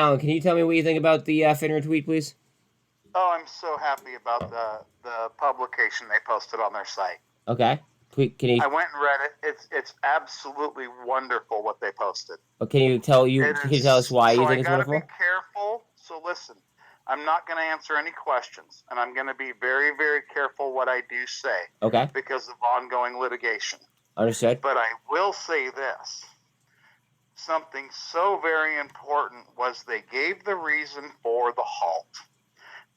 Alan, can you tell me what you think about the FINRA tweet, please? Oh, I'm so happy about the publication they posted on their site. Okay. Can you? I went and read it. It's absolutely wonderful what they posted. Can you tell us why So you I think it's got to be wonderful? careful. So listen, I'm not going to answer any questions, and I'm going to be very, very careful what I do say. Okay. Because of ongoing litigation. Understood. But I will say this. Something so very important was they gave the reason for the halt.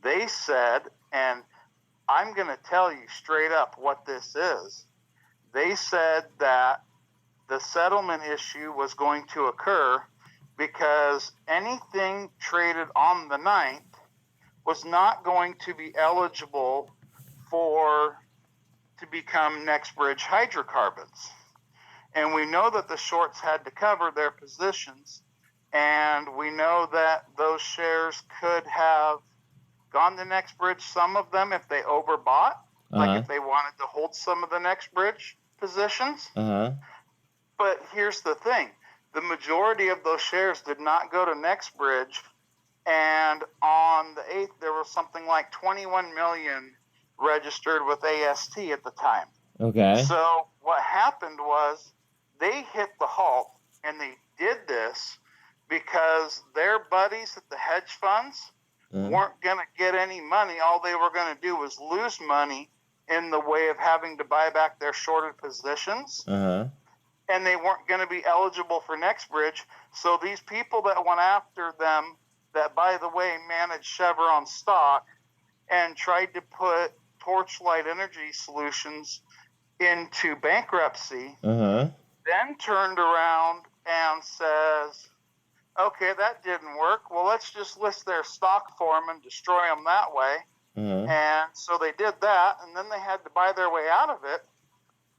They said, and I'm going to tell you straight up what this is. They said that the settlement issue was going to occur because anything traded on the 9th was not going to be eligible to become NextBridge hydrocarbons. And we know that the shorts had to cover their positions, and we know that those shares could have gone to NextBridge, some of them if they overbought, like if they wanted to hold some of the NextBridge positions. But here's the thing. The majority of those shares did not go to NextBridge, and on the 8th, there was something like 21 million registered with AST at the time. Okay. So what happened was they hit the halt, and they did this because their buddies at the hedge funds weren't going to get any money. All they were going to do was lose money in the way of having to buy back their shorted positions. And they weren't going to be eligible for NextBridge. So these people that went after them, that, by the way, managed Chevron stock and tried to put Torchlight Energy Solutions into bankruptcy, then turned around and says, okay, that didn't work. Well, let's just list their stock for them and destroy them that way. And so they did that, and then they had to buy their way out of it.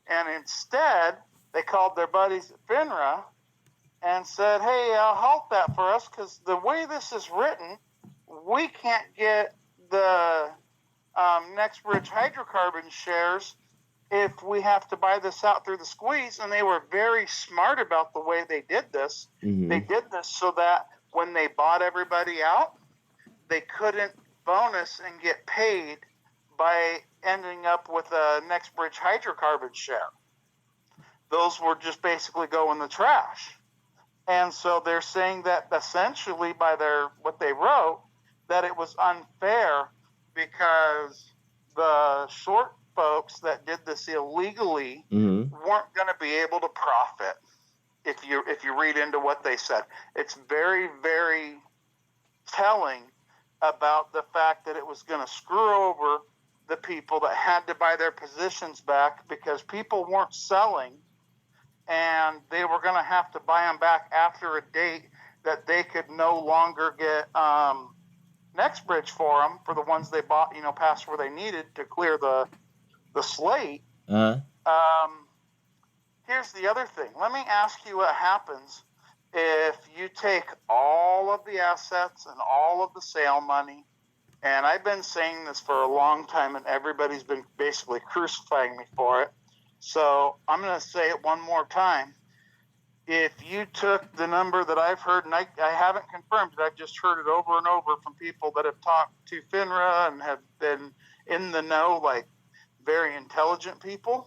And instead, they called their buddies at FINRA and said, hey, halt that for us, because the way this is written, we can't get the NextBridge hydrocarbon shares if we have to buy this out through the squeeze. And they were very smart about the way they did this. They did this so that when they bought everybody out, they couldn't bonus and get paid by ending up with a NextBridge hydrocarbon share. Those were just basically go in the trash. And so they're saying that essentially by what they wrote, that it was unfair because the short folks that did this illegally weren't going to be able to profit. If you read into what they said, it's very, very telling about the fact that it was going to screw over the people that had to buy their positions back because people weren't selling, and they were going to have to buy them back after a date that they could no longer get NextBridge for them, for the ones they bought, past where they needed to clear the slate. Here's the other thing. Let me ask you what happens if you take all of the assets and all of the sale money, and I've been saying this for a long time, and everybody's been basically crucifying me for it. So I'm going to say it one more time. If you took the number that I've heard, and I haven't confirmed it, I've just heard it over and over from people that have talked to FINRA and have been in the know, like very intelligent people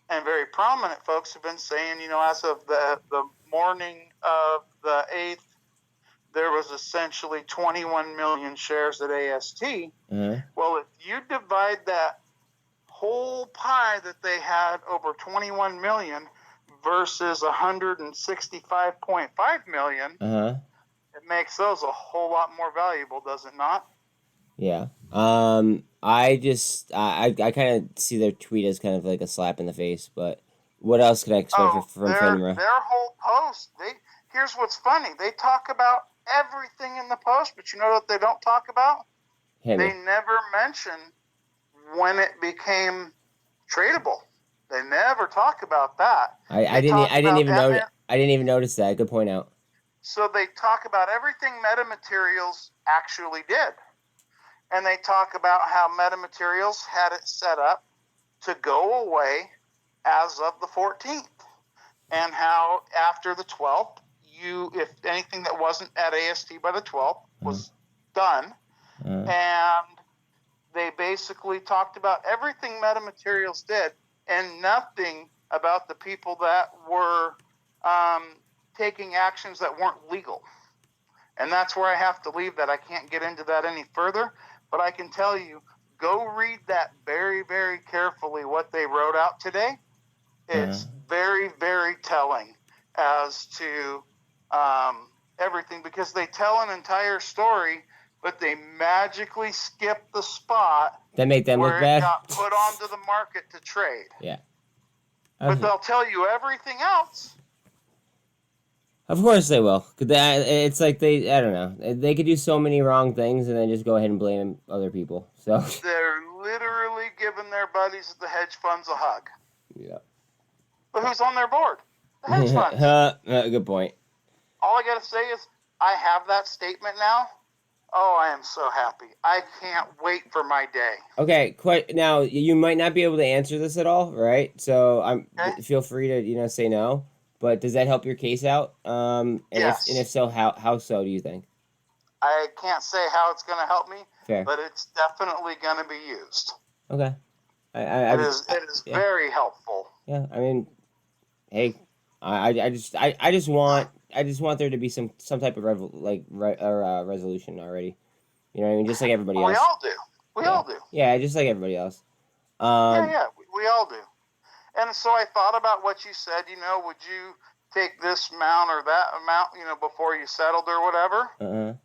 and very prominent folks have been saying, as of the morning of the 8th, there was essentially 21 million shares at AST. Well, if you divide that whole pie that they had over 21 million versus 165.5 million, it makes those a whole lot more valuable, does it not? Yeah. I kind of see their tweet as kind of like a slap in the face, but what else could I expect from FINRA? Their whole post, here's what's funny. They talk about everything in the post, but you know what they don't talk about? They never mention when it became tradable. They never talk about that. I didn't even notice that. Good point out. So they talk about everything Metamaterials actually did. And they talk about how Metamaterials had it set up to go away as of the 14th. And how after the 12th, if anything that wasn't at AST by the 12th was done, and they basically talked about everything Metamaterials did and nothing about the people that were taking actions that weren't legal. And that's where I have to leave that. I can't get into that any further, but I can tell you, go read that very, very carefully, what they wrote out today. It's very, very telling as to everything, because they tell an entire story, but they magically skip the spot that make them where look bad. It got put onto the market to trade. Yeah. But they'll tell you everything else. Of course they will. It's like I don't know. They could do so many wrong things and then just go ahead and blame other people. So they're literally giving their buddies at the hedge funds a hug. Yeah. But who's on their board? The hedge funds. Good point. All I gotta say is I have that statement now. Oh, I am so happy. I can't wait for my day. Okay, now you might not be able to answer this at all, right? So feel free to say no. But does that help your case out? Yes. If so, how so do you think? I can't say how it's going to help me. Fair. But it's definitely going to be used. Okay. It is very helpful. Yeah, I mean, hey, I just want there to be some type of resolution already. You know what I mean? Just like everybody else. We all do. We all do. Yeah, just like everybody else. We all do. And so I thought about what you said. Would you take this amount or that amount, before you settled or whatever? And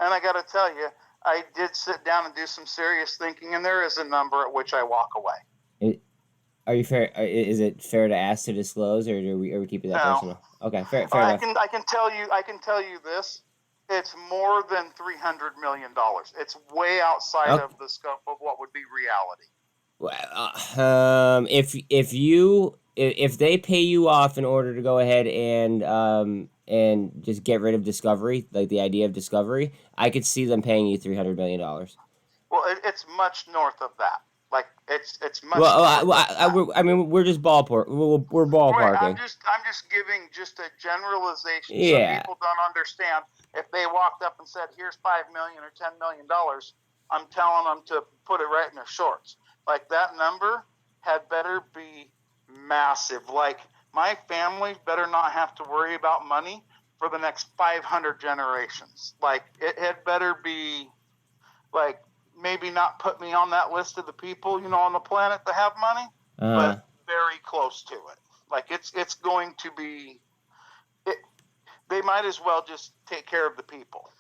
I got to tell you, I did sit down and do some serious thinking, and there is a number at which I walk away. Are you fair? Is it fair to ask to disclose, or are we keeping that personal? Okay, fair enough. I can tell you this. It's more than $300 million. It's way outside of the scope of what would be reality. If they pay you off in order to go ahead and just get rid of Discovery, like the idea of Discovery, I could see them paying you $300 million. Well, it's much north of that. Like it's much. I mean, we're just we're ballparking. Right, I'm just giving just a generalization, so people don't understand. If they walked up and said, "Here's $5 million or $10 million," I'm telling them to put it right in their shorts. Like that number had better be massive. Like my family better not have to worry about money for the next 500 generations. Like it had better be like maybe not put me on that list of the people, on the planet that have money, but very close to it. Like it's going to be, they might as well just take care of the people.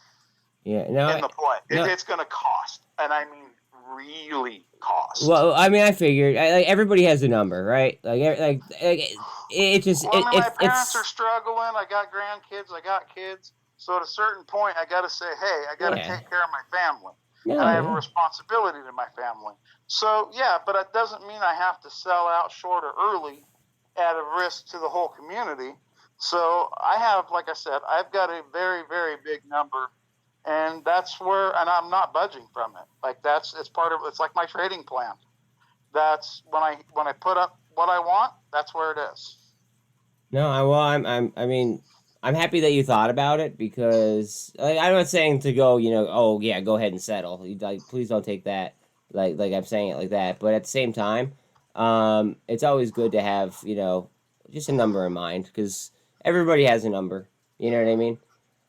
Yeah. No, in the play. It's going to cost. And I mean, really cost. Well, I mean, I figured like everybody has a number, right? Like it just. My parents are struggling. I got grandkids. I got kids. So at a certain point, I got to say, hey, I got to take care of my family, and I have a responsibility to my family. So but it doesn't mean I have to sell out short or early at a risk to the whole community. So I have, like I said, I've got a very, very big number. And that's where, and I'm not budging from it. Like it's like my trading plan. That's when I put up what I want, that's where it is. No, I'm happy that you thought about it, because I'm not saying to go, go ahead and settle. Please don't take that like I'm saying it like that. But at the same time, it's always good to have, just a number in mind, because everybody has a number. You know what I mean?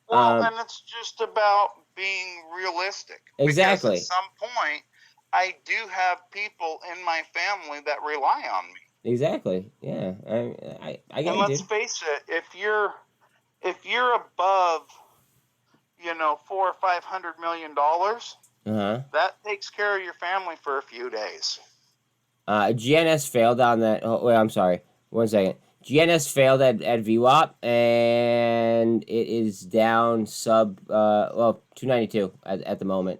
Well, and it's just about being realistic. Exactly. Because at some point, I do have people in my family that rely on me. Exactly. Yeah. I get it. And let's face it, if you're above, $400 or $500 million, that takes care of your family for a few days. GNS failed on that. Oh, wait, I'm sorry. 1 second. GNS failed at VWAP, and it is down sub 292 at the moment.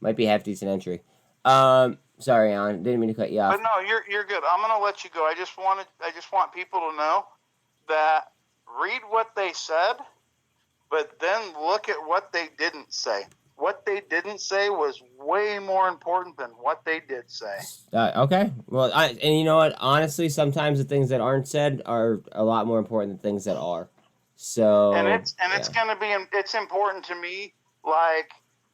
Might be a half decent entry. Sorry, Alain, didn't mean to cut you off. But no, you're good. I'm gonna let you go. I just want people to know that read what they said, but then look at what they didn't say. What they didn't say was way more important than what they did say. Okay. Well, and you know what? Honestly, sometimes the things that aren't said are a lot more important than things that are. So and it's going to be, it's important to me, like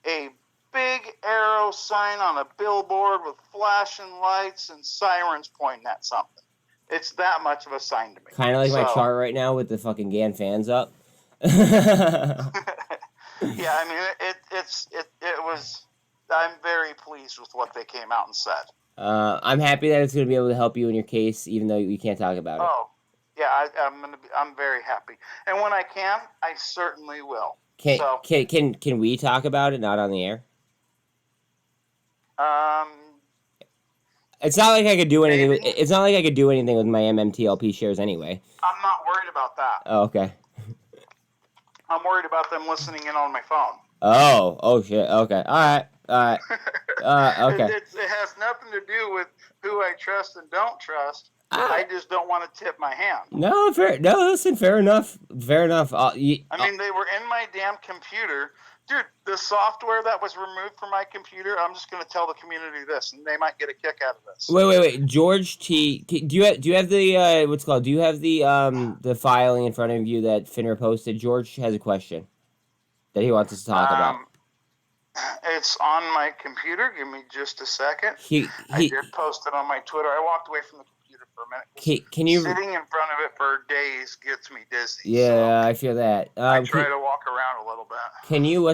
a big arrow sign on a billboard with flashing lights and sirens pointing at something. It's that much of a sign to me. Kind of like my chart right now with the fucking GAN fans up. Yeah, I mean, it was. I'm very pleased with what they came out and said. I'm happy that it's going to be able to help you in your case, even though we can't talk about it. Oh, yeah, I'm very happy, and when I can, I certainly will. Can we talk about it? Not on the air. It's not like I could do anything. It's not like I could do anything with my MMTLP shares anyway. I'm not worried about that. Oh, okay. I'm worried about them listening in on my phone. Oh shit. Okay. All right. Okay. It has nothing to do with who I trust and don't trust. I just don't want to tip my hand. No, fair. No, listen. Fair enough. Fair enough. I mean, they were in my damn computer. Dude, the software that was removed from my computer, I'm just going to tell the community this, and they might get a kick out of this. Wait. George T. Do you have the what's it called? Do you have the filing in front of you that Finra posted? George has a question that he wants us to talk about. It's on my computer. Give me just a second. I did post it on my Twitter. I walked away from the computer for a minute. Can you sitting in front of it for days gets me dizzy. Yeah, so I feel that. I try to walk around a little bit. Can you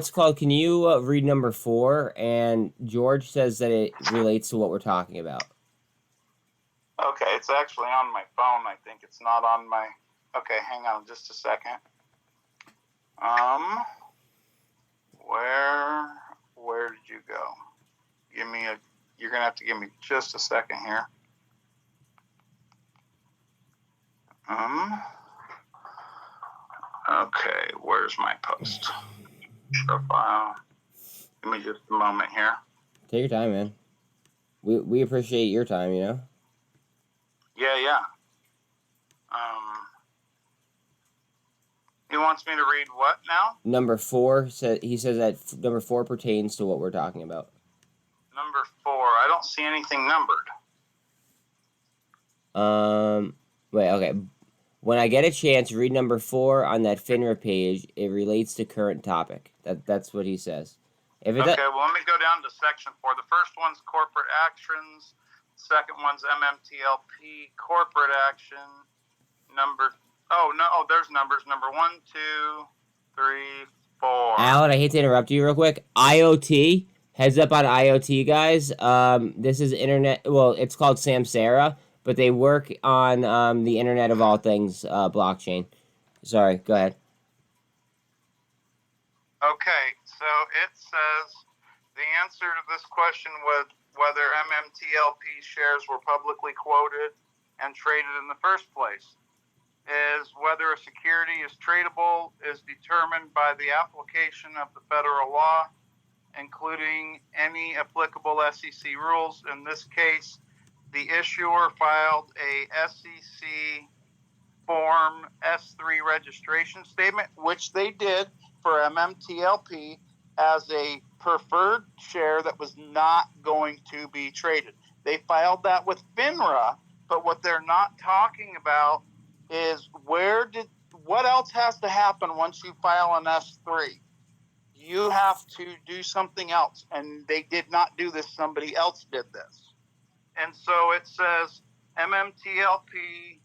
read number 4? And George says that it relates to what we're talking about. Okay, it's actually on my phone. I think it's not on my. Okay, hang on just a second. Where did you go? You're gonna have to give me just a second here. Okay, where's my post? Profile. Give me just a moment here. Take your time, man. We appreciate your time, you know? Yeah. He wants me to read what now? Number 4 he says that number 4 pertains to what we're talking about. Number 4. I don't see anything numbered. Wait, okay. When I get a chance, read number 4 on that FINRA page. It relates to current topic. That's what he says. Well, let me go down to section 4. The first one's corporate actions. The second one's MMTLP corporate action. There's numbers. Number 1, 2, 3, 4. Alan, I hate to interrupt you real quick. IoT. Heads up on IoT, guys. This is internet. Well, it's called Samsara, but they work on the Internet of All Things blockchain. Sorry, go ahead. Okay, so it says the answer to this question was whether MMTLP shares were publicly quoted and traded in the first place. Is whether a security is tradable is determined by the application of the federal law, including any applicable SEC rules. In this case, the issuer filed a SEC Form S3 registration statement, which they did for MMTLP as a preferred share that was not going to be traded. They filed that with FINRA, but what they're not talking about is what else has to happen once you file an S3? You have to do something else, and they did not do this. Somebody else did this. And so it says MMTLP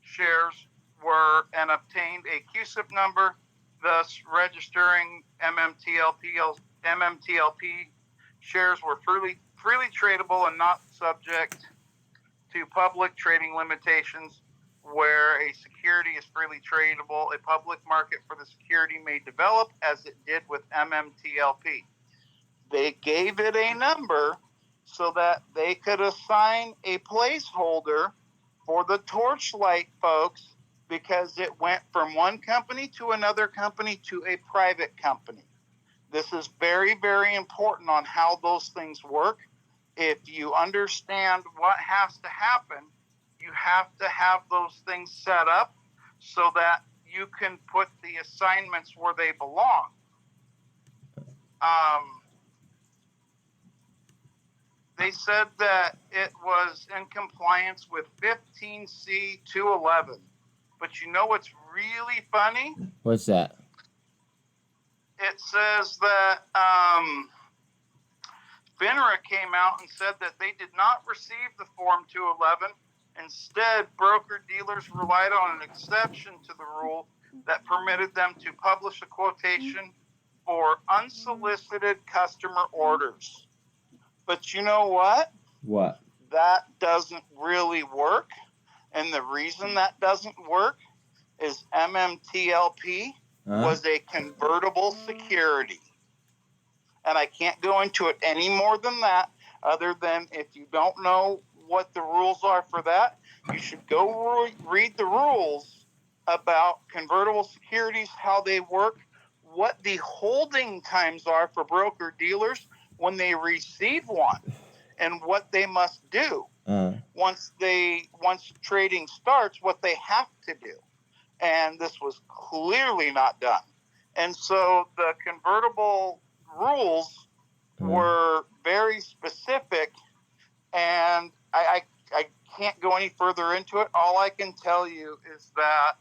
shares were and obtained a QSIP number, thus registering MMTLP shares were freely tradable and not subject to public trading limitations. Where a security is freely tradable, a public market for the security may develop, as it did with MMTLP. They gave it a number so that they could assign a placeholder for the Torchlight folks, because it went from one company to another company to a private company. This is very, very important on how those things work. If you understand what has to happen, you have to have those things set up so that you can put the assignments where they belong. They said that it was in compliance with 15C 211. But you know what's really funny? What's that? It says that FINRA came out and said that they did not receive the Form 211. Instead, broker-dealers relied on an exception to the rule that permitted them to publish a quotation for unsolicited customer orders. But you know what? What? That doesn't really work. And the reason that doesn't work is MMTLP was a convertible security. And I can't go into it any more than that, other than if you don't know what the rules are for that, you should go read the rules about convertible securities, how they work, what the holding times are for broker dealers when they receive one, and what they must do once trading starts, what they have to do. And this was clearly not done. And so the convertible rules were very specific, and I can't go any further into it. All I can tell you is that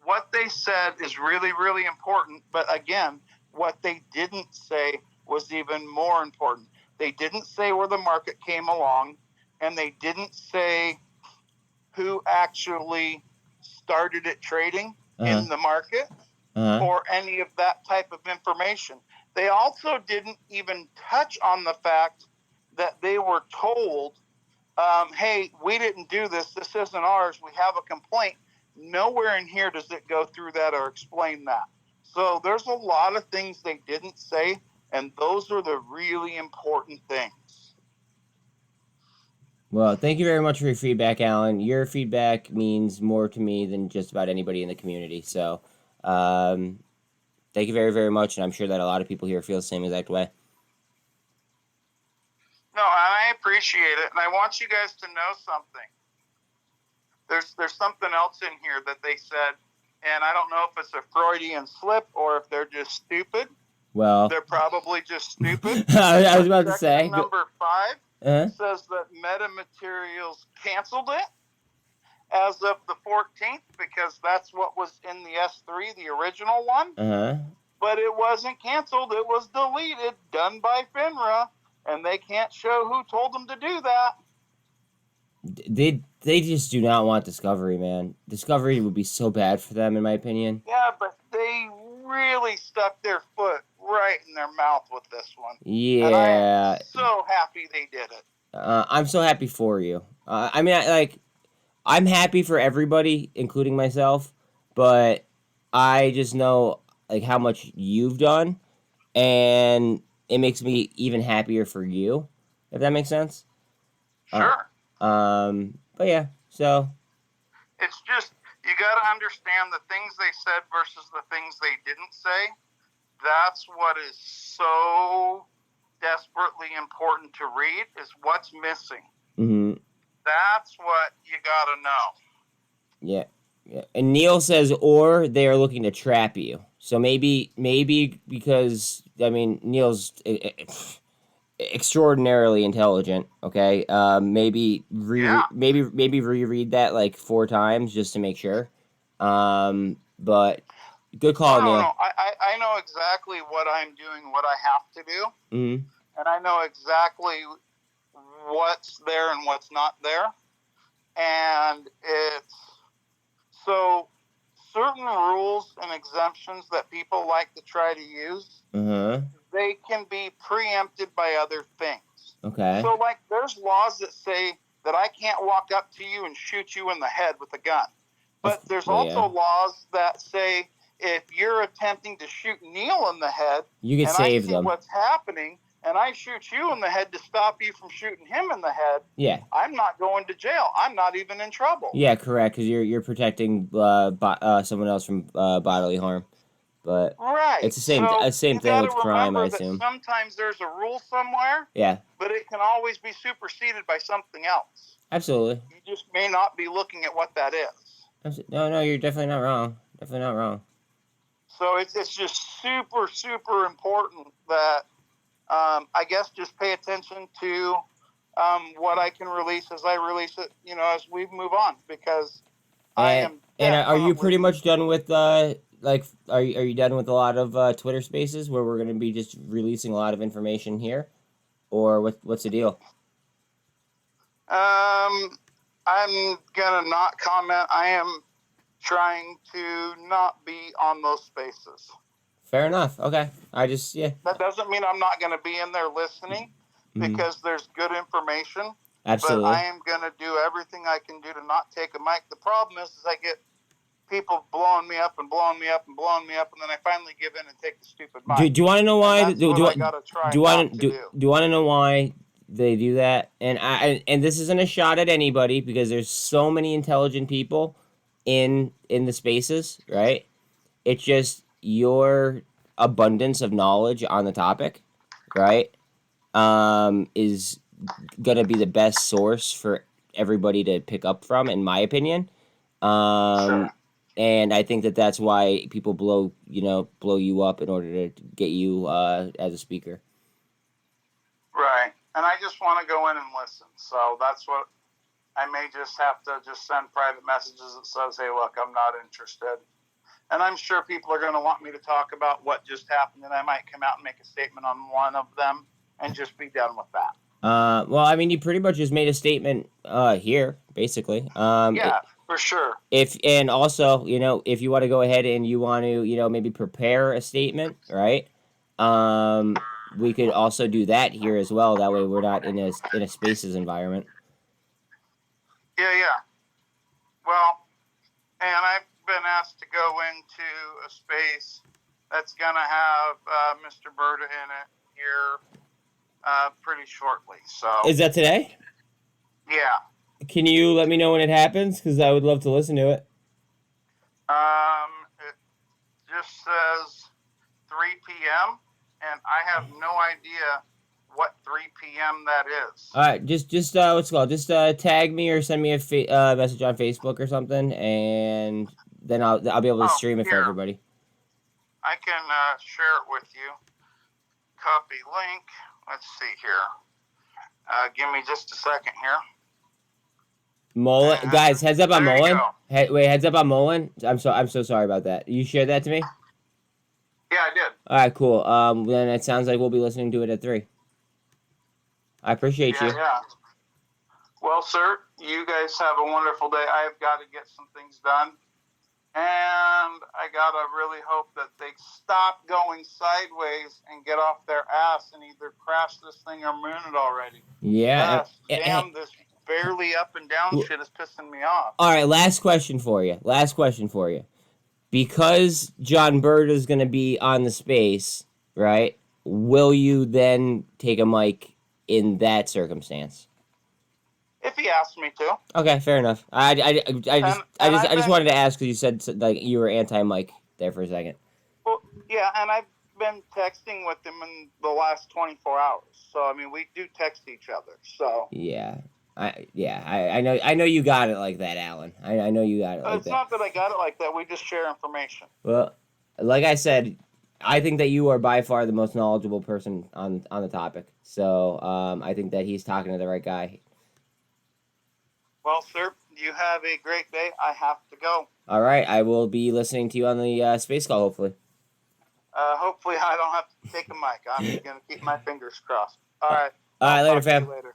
what they said is really, really important. But again, what they didn't say was even more important. They didn't say where the market came along, and they didn't say who actually started it trading in the market or any of that type of information. They also didn't even touch on the fact that they were told, hey, we didn't do this. This isn't ours. We have a complaint. Nowhere in here does it go through that or explain that. So there's a lot of things they didn't say, and those are the really important things. Well, thank you very much for your feedback, Alan. Your feedback means more to me than just about anybody in the community. So, thank you very, very much, and I'm sure that a lot of people here feel the same exact way. No, I appreciate it, and I want you guys to know something. There's something else in here that they said, and I don't know if it's a Freudian slip or if they're just stupid. Well, they're probably just stupid. I was about to say. Number 5 says that Metamaterials canceled it as of the 14th because that's what was in the S3, the original one. But it wasn't canceled. It was deleted, done by FINRA, and they can't show who told them to do that. They just do not want Discovery, man. Discovery would be so bad for them, in my opinion. Yeah, but they really stuck their foot right in their mouth with this one. Yeah. And I am so happy they did it. I'm so happy for you. I mean, I'm happy for everybody, including myself, but I just know like how much you've done, and it makes me even happier for you, if that makes sense. Sure. But yeah, so it's just you got to understand the things they said versus the things they didn't say. That's what is so desperately important to read is what's missing. That's what you got to know. Yeah. And Neil says, or they are looking to trap you. So maybe because, I mean, Neil's extraordinarily intelligent, okay? Maybe reread that like 4 times just to make sure. But good call, Neil. No. I know exactly what I'm doing, what I have to do. And I know exactly what's there and what's not there. And it's so certain rules and exemptions that people like to try to use, they can be preempted by other things. Okay. So, like, there's laws that say that I can't walk up to you and shoot you in the head with a gun. But there's also laws that say if you're attempting to shoot Neil in the head, you can save them. What's happening, and I shoot you in the head to stop you from shooting him in the head. Yeah. I'm not going to jail. I'm not even in trouble. Yeah, correct, because you're protecting someone else from bodily harm. But it's the same thing with crime, I assume. Sometimes there's a rule somewhere. Yeah. But it can always be superseded by something else. Absolutely. You just may not be looking at what that is. No, you're definitely not wrong. Definitely not wrong. So it's just super, super important that I guess just pay attention to what I can release as I release it, as we move on, because I And am are you pretty definitely. much done with like are you done with a lot of Twitter Spaces where we're gonna be just releasing a lot of information here, or what's the deal? I'm gonna not comment. I am trying to not be on those spaces. Fair enough. Okay. I just yeah. That doesn't mean I'm not going to be in there listening, because there's good information. But Absolutely. I am going to do everything I can do to not take a mic. The problem is I get people blowing me up and blowing me up and blowing me up, and then I finally give in and take the stupid mic. Do you want to know why? And that's what I got to try not to do. Do you want to know why they do that? And this isn't a shot at anybody because there's so many intelligent people in the spaces, right? It's just your abundance of knowledge on the topic, right? Is gonna be the best source for everybody to pick up from, in my opinion. Sure. And I think that that's why people blow you up in order to get you as a speaker. Right. And I just want to go in and listen. So that's what I may just have to just send private messages that says, hey, look, I'm not interested. And I'm sure people are going to want me to talk about what just happened, and I might come out and make a statement on one of them and just be done with that. Well, I mean, you pretty much just made a statement here, basically. Yeah, for sure. And also, if you want to go ahead and you want to, maybe prepare a statement, right? We could also do that here as well. That way, we're not in a spaces environment. Yeah. Well, and I've been asked to go into a space that's going to have Mr. Berta in it here pretty shortly. So Is that today? Yeah. Can you let me know when it happens? Because I would love to listen to it. It just says 3 p.m. and I have no idea what 3 p.m. that is. All right, just what's it called? Just tag me or send me a message on Facebook or something, and then I'll be able to stream it for everybody. I can share it with you. Copy link. Let's see here. Give me just a second here. Mullen, guys, heads up on Mullen. Wait, heads up on Mullen. I'm so sorry about that. You shared that to me? Yeah, I did. All right, cool. Then it sounds like we'll be listening to it at 3. I appreciate you. Yeah. Well, sir, you guys have a wonderful day. I've got to get some things done. And I got to really hope that they stop going sideways and get off their ass and either crash this thing or moon it already. Yeah. Damn, this barely up and down shit is pissing me off. All right, last question for you. Because John Bird is going to be on the space, right? Will you then take a mic in that circumstance? If he asked me to. Okay, fair enough. I just wanted to ask because you said like you were anti-mic there for a second. Well, yeah, and I've been texting with him in the last 24 hours. So I mean, we do text each other. So yeah. I know you got it like that, Alan. I know you got it like that. It's not that I got it like that. We just share information. Well, like I said, I think that you are by far the most knowledgeable person on the topic. So I think that he's talking to the right guy. Well, sir, you have a great day. I have to go. All right, I will be listening to you on the space call, hopefully. Hopefully I don't have to take a mic. I'm going to keep my fingers crossed. All right. All right, later, fam. Later.